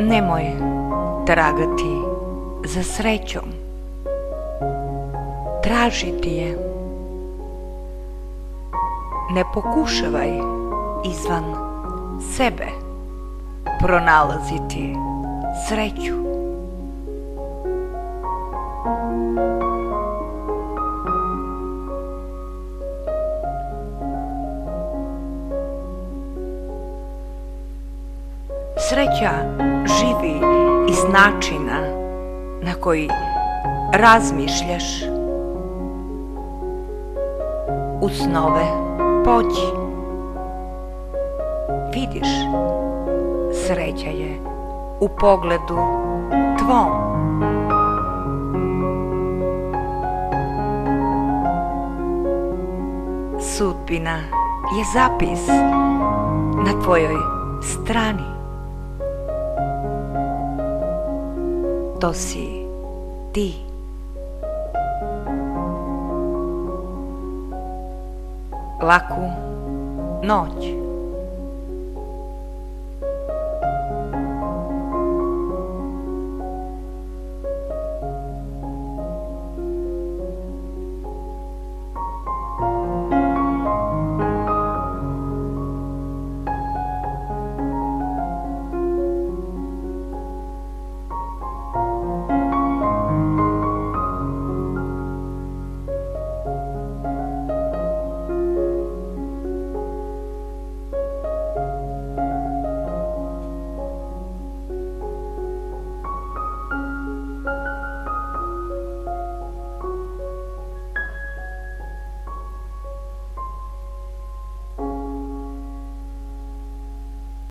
Nemoj tragati za srećom, tražiti je. Ne pokušavaj izvan sebe pronalaziti sreću. Sreća živi iz načina na koji razmišljaš. U snove pođi. Vidiš, sreća je u pogledu tvom. Sudbina je zapis na tvojoj strani. To si ti. Laku noć.